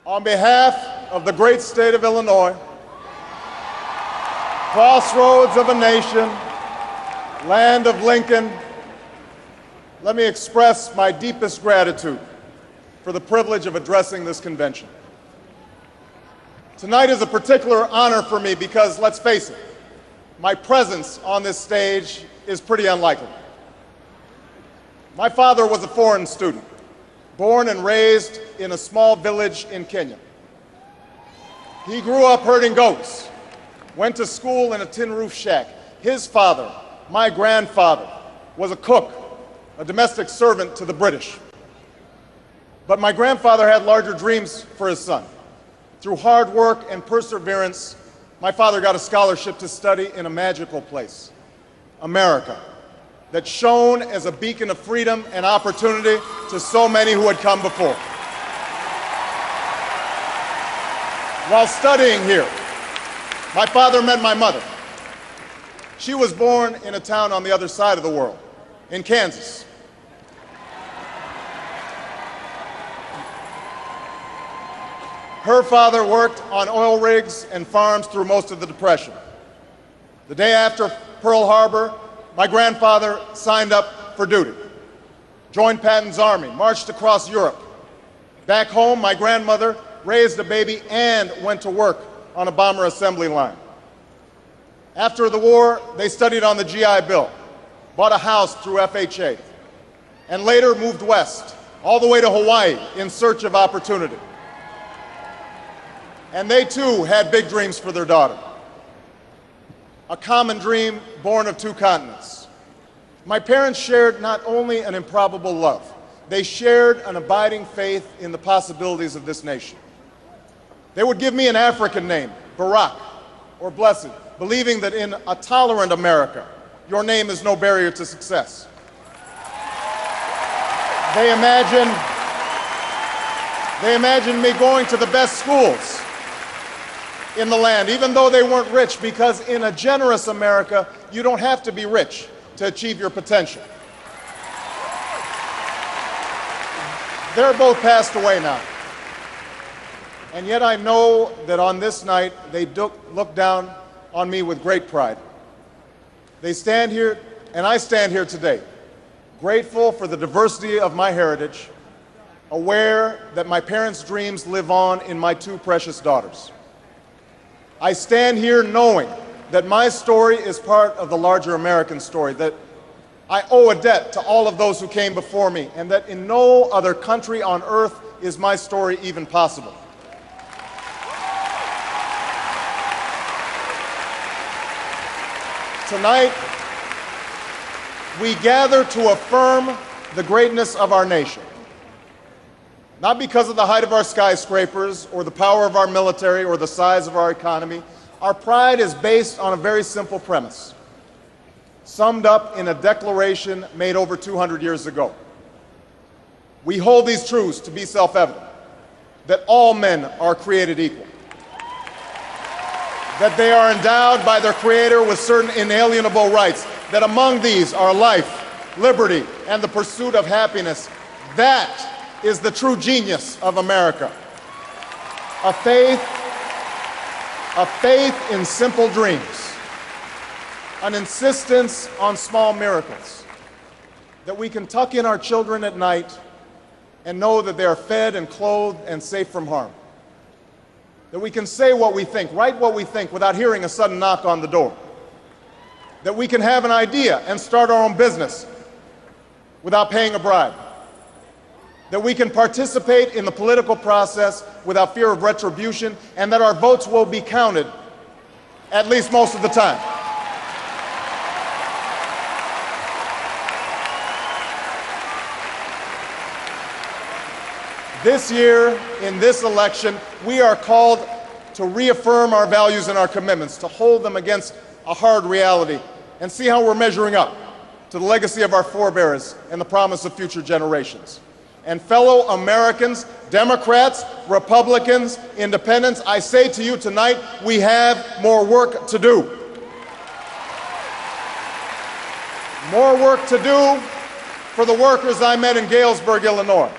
On behalf of the great state of Illinois, crossroads of a nation, land of Lincoln, let me express my deepest gratitude for the privilege of addressing this convention. Tonight is a particular honor for me because, let's face it, my presence on this stage is pretty unlikely. My father was a foreign student, born and raised in a small village in Kenya. He grew up herding goats, went to school in a tin roof shack. His father, my grandfather, was a cook, a domestic servant to the British. But my grandfather had larger dreams for his son. Through hard work and perseverance, my father got a scholarship to study in a magical place, America, that shone as a beacon of freedom and opportunity to so many who had come before. While studying here, my father met my mother. She was born in a town on the other side of the world, in Kansas. Her father worked on oil rigs and farms through most of the Depression. The day after Pearl Harbor, my grandfather signed up for duty, joined Patton's army, marched across Europe. Back home, my grandmother raised a baby and went to work on a bomber assembly line. After the war, they studied on the GI Bill, bought a house through FHA, and later moved west, all the way to Hawaii in search of opportunity. And they too had big dreams for their daughter. A common dream born of two continents. My parents shared not only an improbable love, they shared an abiding faith in the possibilities of this nation. They would give me an African name, Barak, or Blessed, believing that in a tolerant America, your name is no barrier to success. They imagined me going to the best schools in the land, even though they weren't rich, because in a generous America, you don't have to be rich to achieve your potential. They're both passed away now. And yet I know that on this night, they look down on me with great pride. They stand here, and I stand here today, grateful for the diversity of my heritage, aware that my parents' dreams live on in my two precious daughters. I stand here knowing that my story is part of the larger American story, that I owe a debt to all of those who came before me, and that in no other country on earth is my story even possible. Tonight, we gather to affirm the greatness of our nation. Not because of the height of our skyscrapers, or the power of our military, or the size of our economy. Our pride is based on a very simple premise, summed up in a declaration made over 200 years ago. We hold these truths to be self-evident, that all men are created equal, that they are endowed by their Creator with certain inalienable rights, that among these are life, liberty, and the pursuit of happiness. That is the true genius of America. A faith in simple dreams, an insistence on small miracles, that we can tuck in our children at night and know that they are fed and clothed and safe from harm, that we can say what we think, write what we think without hearing a sudden knock on the door, that we can have an idea and start our own business without paying a bribe, that we can participate in the political process without fear of retribution, and that our votes will be counted, at least most of the time. This year, in this election, we are called to reaffirm our values and our commitments, to hold them against a hard reality, and see how we're measuring up to the legacy of our forebears and the promise of future generations. And fellow Americans, Democrats, Republicans, Independents, I say to you tonight, we have more work to do. More work to do for the workers I met in Galesburg, Illinois,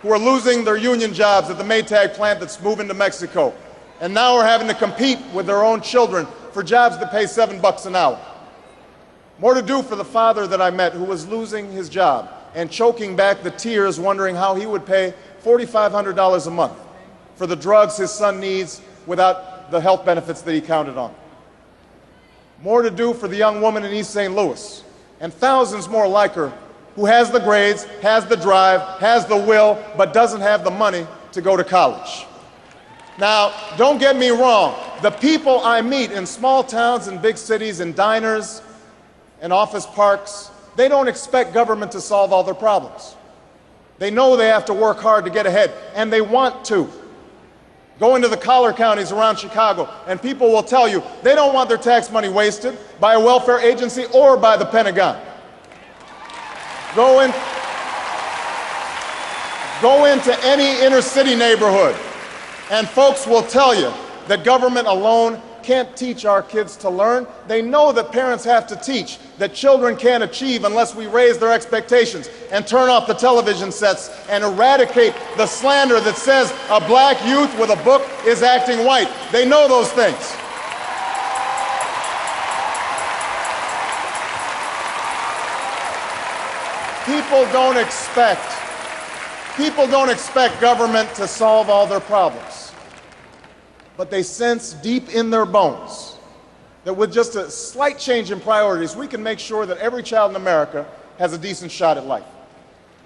who are losing their union jobs at the Maytag plant that's moving to Mexico, and now are having to compete with their own children for jobs that pay $7 an hour. More to do for the father that I met who was losing his job and choking back the tears wondering how he would pay $4,500 a month for the drugs his son needs without the health benefits that he counted on. More to do for the young woman in East St. Louis and thousands more like her who has the grades, has the drive, has the will, but doesn't have the money to go to college. Now, don't get me wrong. The people I meet in small towns and big cities, in diners and office parks, they don't expect government to solve all their problems. They know they have to work hard to get ahead, and they want to. Go into the collar counties around Chicago, and people will tell you they don't want their tax money wasted by a welfare agency or by the Pentagon. Go into any inner city neighborhood, and folks will tell you that government alone can't teach our kids to learn. They know that parents have to teach, that children can't achieve unless we raise their expectations and turn off the television sets and eradicate the slander that says a black youth with a book is acting white. They know those things. People don't expect government to solve all their problems, but they sense deep in their bones that with just a slight change in priorities, we can make sure that every child in America has a decent shot at life,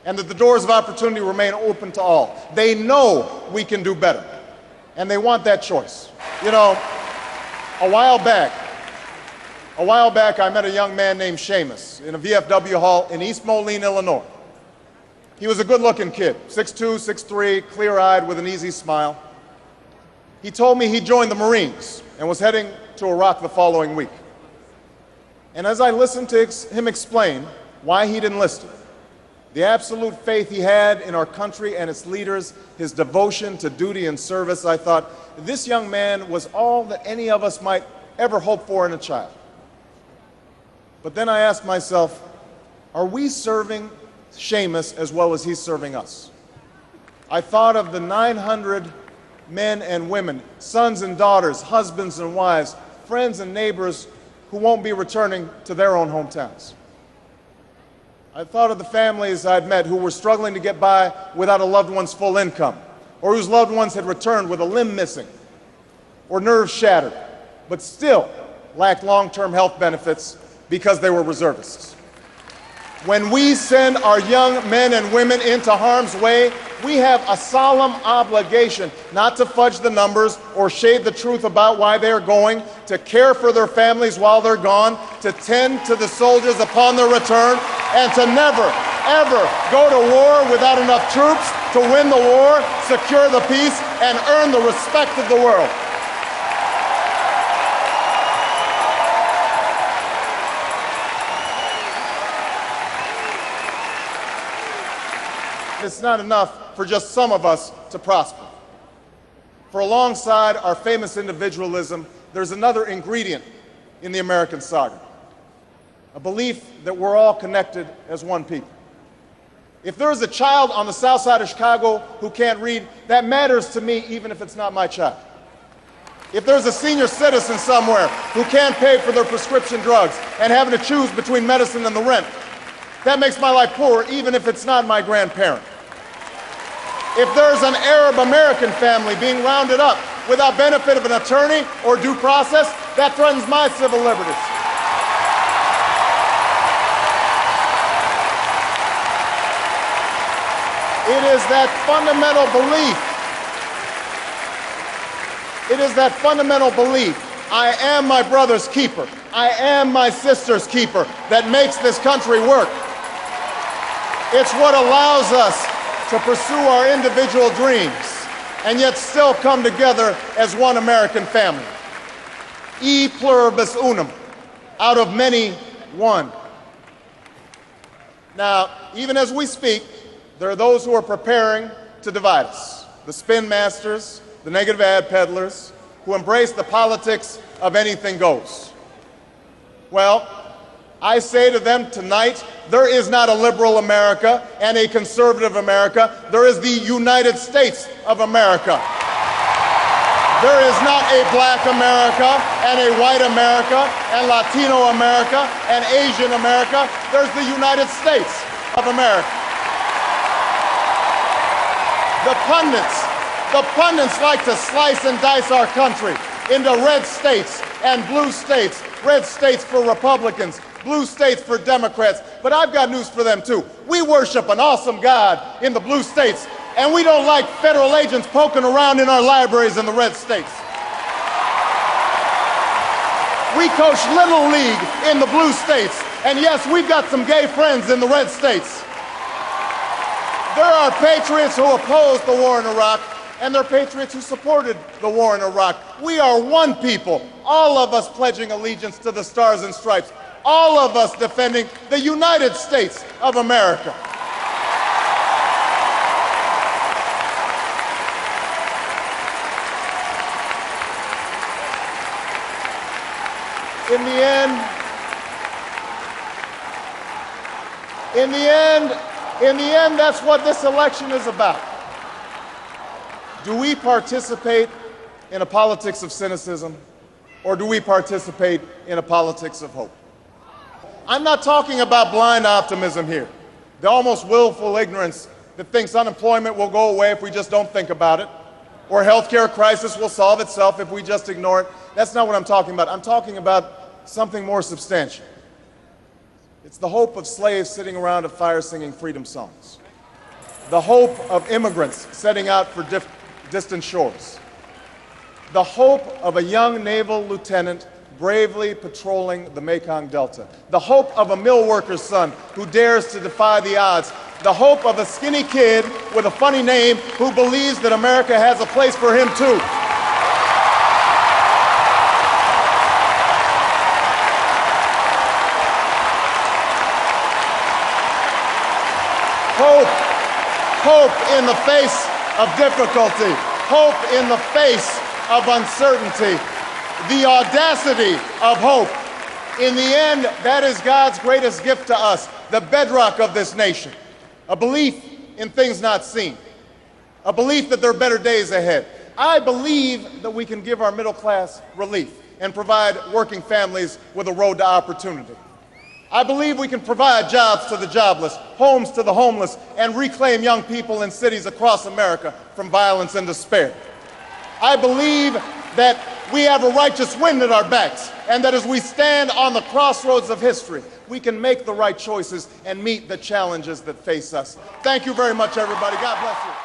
and that the doors of opportunity remain open to all. They know we can do better, and they want that choice. You know, a while back, I met a young man named Seamus in a VFW hall in East Moline, Illinois. He was a good-looking kid, 6'2", 6'3", clear-eyed with an easy smile. He told me he joined the Marines and was heading to Iraq the following week. And as I listened to him explain why he'd enlisted, the absolute faith he had in our country and its leaders, his devotion to duty and service, I thought, this young man was all that any of us might ever hope for in a child. But then I asked myself, are we serving Seamus as well as he's serving us? I thought of the 900 men and women, sons and daughters, husbands and wives, friends and neighbors who won't be returning to their own hometowns. I thought of the families I'd met who were struggling to get by without a loved one's full income, or whose loved ones had returned with a limb missing or nerves shattered, but still lacked long-term health benefits because they were reservists. When we send our young men and women into harm's way, we have a solemn obligation not to fudge the numbers or shade the truth about why they are going, to care for their families while they're gone, to tend to the soldiers upon their return, and to never, ever go to war without enough troops to win the war, secure the peace, and earn the respect of the world. It's not enough for just some of us to prosper. For alongside our famous individualism, there's another ingredient in the American saga, a belief that we're all connected as one people. If there is a child on the south side of Chicago who can't read, that matters to me even if it's not my child. If there's a senior citizen somewhere who can't pay for their prescription drugs and having to choose between medicine and the rent, that makes my life poor even if it's not my grandparent. If there's an Arab American family being rounded up without benefit of an attorney or due process, that threatens my civil liberties. It is that fundamental belief, I am my brother's keeper, I am my sister's keeper, that makes this country work. It's what allows us to pursue our individual dreams and yet still come together as one American family. E pluribus unum, out of many, one. Now, even as we speak, there are those who are preparing to divide us. The spin masters, the negative ad peddlers, who embrace the politics of anything goes. Well, I say to them tonight, there is not a liberal America and a conservative America. There is the United States of America. There is not a black America and a white America and Latino America and Asian America. There's the United States of America. The pundits like to slice and dice our country into red states and blue states, red states for Republicans, blue states for Democrats. But I've got news for them too. We worship an awesome God in the blue states, and we don't like federal agents poking around in our libraries in the red states. We coach Little League in the blue states, and yes, we've got some gay friends in the red states. There are patriots who opposed the war in Iraq, and there are patriots who supported the war in Iraq. We are one people, all of us pledging allegiance to the Stars and Stripes, all of us defending the United States of America. In the end, that's what this election is about. Do we participate in a politics of cynicism, or do we participate in a politics of hope? I'm not talking about blind optimism here, the almost willful ignorance that thinks unemployment will go away if we just don't think about it, or healthcare crisis will solve itself if we just ignore it. That's not what I'm talking about. I'm talking about something more substantial. It's the hope of slaves sitting around a fire singing freedom songs. The hope of immigrants setting out for distant shores. The hope of a young naval lieutenant bravely patrolling the Mekong Delta. The hope of a mill worker's son who dares to defy the odds. The hope of a skinny kid with a funny name who believes that America has a place for him too. Hope in the face of difficulty, hope in the face of uncertainty, the audacity of hope. In the end, that is God's greatest gift to us, the bedrock of this nation, a belief in things not seen, a belief that there are better days ahead. I believe that we can give our middle class relief and provide working families with a road to opportunity. I believe we can provide jobs to the jobless, homes to the homeless, and reclaim young people in cities across America from violence and despair. I believe that we have a righteous wind at our backs, and that as we stand on the crossroads of history, we can make the right choices and meet the challenges that face us. Thank you very much, everybody. God bless you.